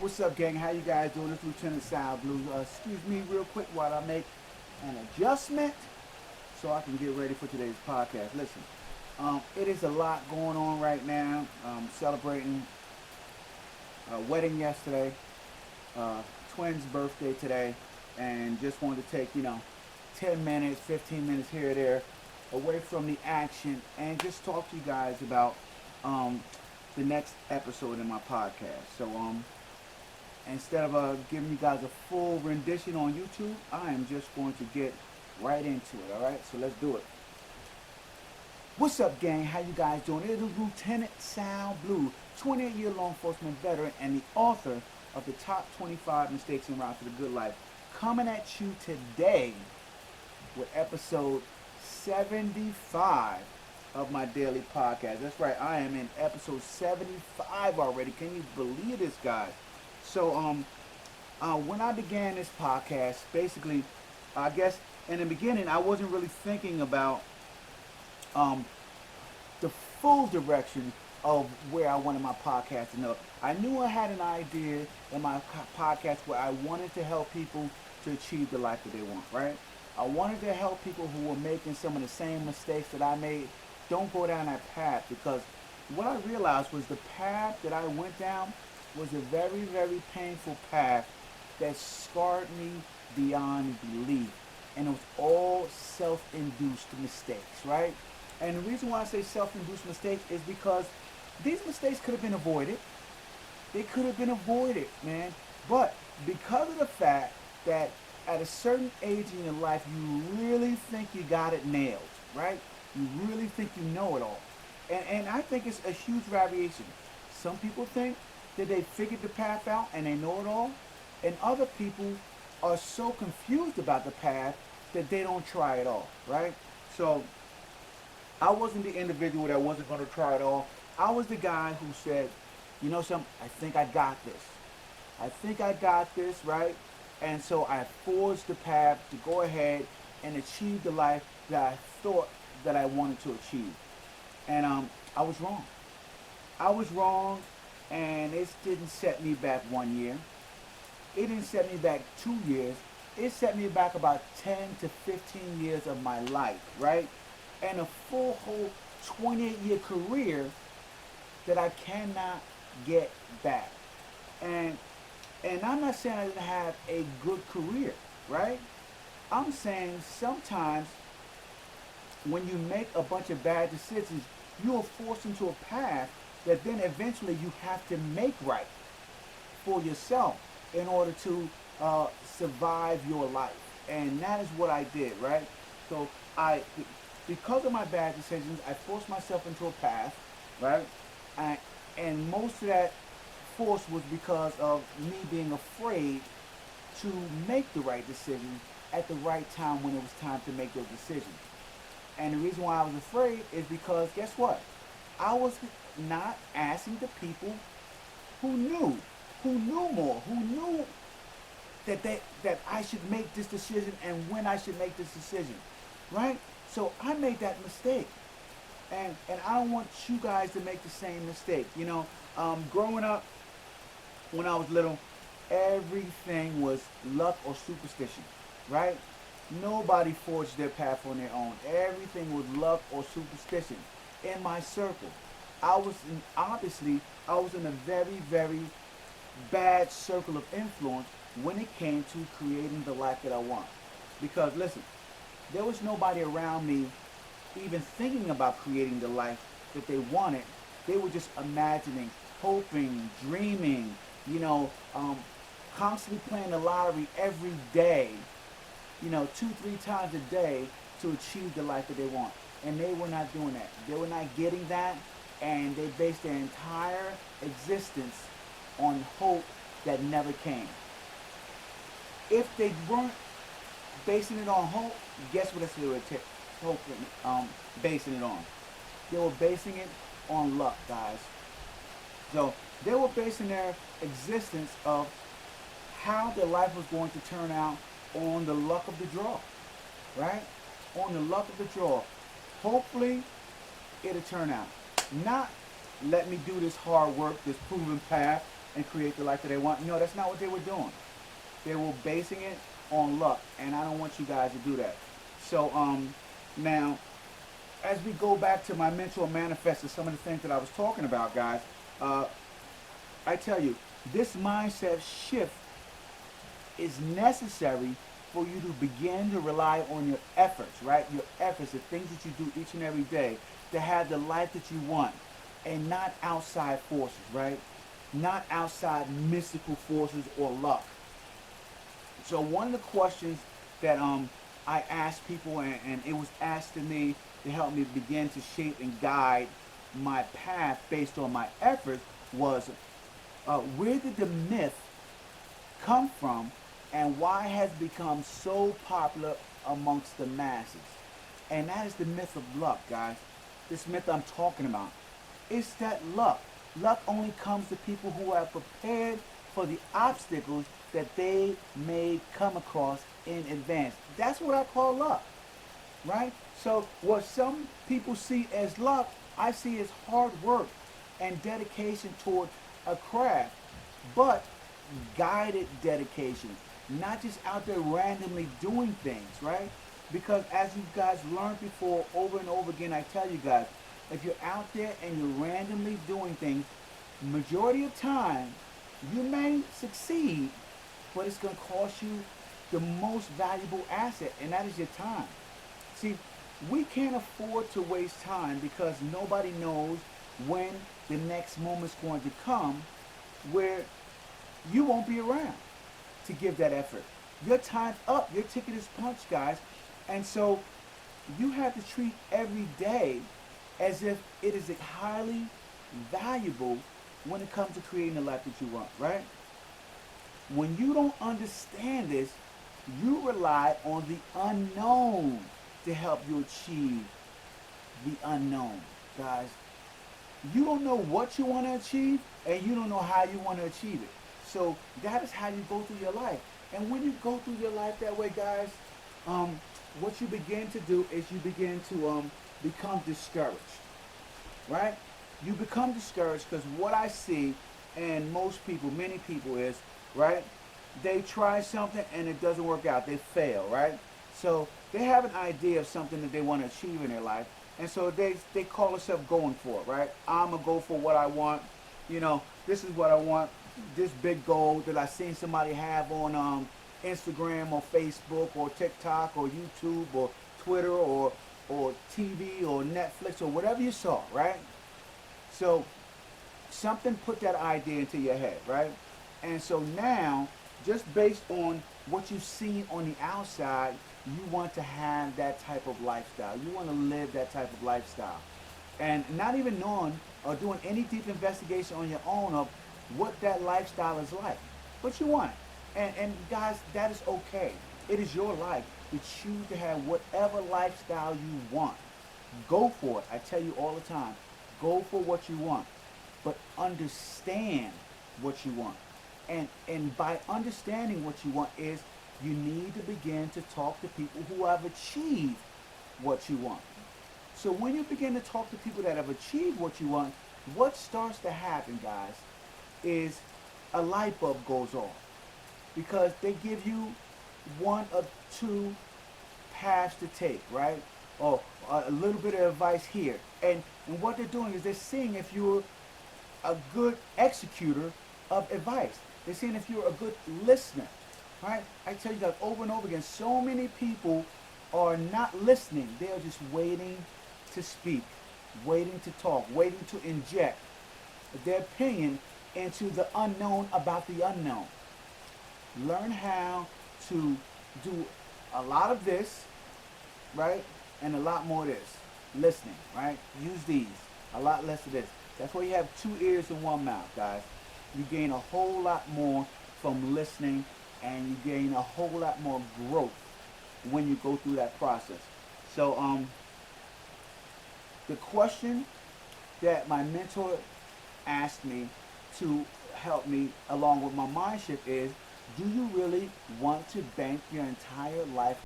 What's up, gang? How you guys doing? It's Lieutenant Sal Blue. Excuse me real quick while I make an adjustment so I can get ready for today's podcast. Listen, it is a lot going on right now. Celebrating a wedding yesterday, uh, twins' birthday today, and just wanted to take, 10 minutes, 15 minutes here or there away from the action and just talk to you guys about um, the next episode in my podcast. So, instead of giving you guys a full rendition on YouTube, I am just going to get right into it. All right, so let's do it. What's up, gang? How you guys doing? It is Lieutenant Sal Blue, 28-year law enforcement veteran and the author of the top 25 mistakes en route to the good life, coming at you today with episode 75 of my daily podcast. That's right, I am in episode 75 already. Can you believe this, guys? So, when I began this podcast, basically, I guess in the beginning, I wasn't really thinking about um, the full direction of where I wanted my podcast to know. I knew I had an idea in my podcast where I wanted to help people to achieve the life that they want, right? I wanted to help people who were making some of the same mistakes that I made don't go down that path, because what I realized was the path that I went down was a very, very painful path that scarred me beyond belief. And it was all self-induced mistakes, right? And the reason why I say self-induced mistakes is because these mistakes could have been avoided. They could have been avoided, man. But because of the fact that at a certain age in your life, you really think you got it nailed, right? You really think you know it all. And I think it's a huge variation. Some people think that they figured the path out and they know it all. And other people are so confused about the path that they don't try it all, right? So I wasn't the individual that wasn't going to try it all. I was the guy who said, you know something, I think I got this. I think I got this, right? And so I forged the path to go ahead and achieve the life that I thought that I wanted to achieve. And I was wrong. I was wrong, and it didn't set me back 1 year. It didn't set me back 2 years. It set me back about 10 to 15 years of my life, right? And a full whole 28-year career that I cannot get back. And I'm not saying I didn't have a good career, right? I'm saying sometimes when you make a bunch of bad decisions, you are forced into a path that then eventually you have to make right for yourself in order to survive your life. And that is what I did, right? So because of my bad decisions, I forced myself into a path, right? And most of that force was because of me being afraid to make the right decision at the right time when it was time to make those decisions. And the reason why I was afraid is because, guess what? I was not asking the people who knew more, who knew that I should make this decision and when I should make this decision, right? So I made that mistake, and I don't want you guys to make the same mistake. Growing up, when I was little, everything was luck or superstition, right? Nobody forged their path on their own. Everything was luck or superstition. In my circle, obviously I was in a very, very bad circle of influence when it came to creating the life that I want. Because listen, there was nobody around me even thinking about creating the life that they wanted. They were just imagining, hoping, dreaming, constantly playing the lottery every day, 2-3 times a day to achieve the life that they want. And they were not doing that. They were not getting that, and they based their entire existence on hope that never came. If they weren't basing it on hope, guess what they were basing it on? They were basing it on luck, guys. So they were basing their existence of how their life was going to turn out on the luck of the draw, right? On the luck of the draw. Hopefully, it'll turn out. Not let me do this hard work, this proven path, and create the life that they want. No, that's not what they were doing. They were basing it on luck, and I don't want you guys to do that. So now, as we go back to my mental manifesto, some of the things that I was talking about, guys, uh, I tell you, this mindset shift is necessary for you to begin to rely on your efforts, right? Your efforts, the things that you do each and every day to have the life that you want, and not outside forces, right? Not outside mystical forces or luck. So one of the questions that I asked people, and it was asked to me to help me begin to shape and guide my path based on my efforts was, where did the myth come from, and why has it become so popular amongst the masses? And that is the myth of luck, guys. This myth I'm talking about. It's that luck. Luck only comes to people who are prepared for the obstacles that they may come across in advance. That's what I call luck, right? So what some people see as luck, I see as hard work and dedication toward a craft, but guided dedication, not just out there randomly doing things, right? Because as you guys learned before, over and over again, I tell you guys, if you're out there and you're randomly doing things, majority of time, you may succeed, but it's going to cost you the most valuable asset, and that is your time. See, we can't afford to waste time because nobody knows when the next moment's going to come where you won't be around to give that effort. Your time's up. Your ticket is punched, guys. And so you have to treat every day as if it is highly valuable when it comes to creating the life that you want, right? When you don't understand this, you rely on the unknown to help you achieve the unknown, guys. You don't know what you want to achieve, and you don't know how you want to achieve it. So that is how you go through your life. And when you go through your life that way, guys, what you begin to do is you begin to become discouraged, right? You become discouraged because what I see, and most people, many people is, right? They try something and it doesn't work out. They fail, right? So they have an idea of something that they want to achieve in their life. And so they call themselves going for it, right? I'm going to go for what I want. You know, this is what I want. This big goal that I seen somebody have on Instagram or Facebook or TikTok or YouTube or Twitter or TV or Netflix or whatever you saw, right? So something put that idea into your head, right? And so now, just based on what you've seen on the outside, you want to have that type of lifestyle. You want to live that type of lifestyle. And not even knowing or doing any deep investigation on your own of what that lifestyle is like. But you want it. And guys, that is okay. It is your life to choose to have whatever lifestyle you want. Go for it. I tell you all the time. Go for what you want. But understand what you want. And by understanding what you want is you need to begin to talk to people who have achieved what you want. So when you begin to talk to people that have achieved what you want, what starts to happen, guys, is a light bulb goes off. Because they give you one or two paths to take, right? Or a little bit of advice here. And what they're doing is they're seeing if you're a good executor of advice. They're seeing if you're a good listener, right? I tell you guys over and over again, so many people are not listening. They are just waiting to speak, waiting to talk, waiting to inject their opinion into the unknown about the unknown. Learn how to do a lot of this, right? And a lot more of this. Listening, right? Use these. A lot less of this. That's why you have two ears and one mouth, guys. You gain a whole lot more from listening, and you gain a whole lot more growth when you go through that process. So the question that my mentor asked me to help me along with my mind shift is, do you really want to bank your entire life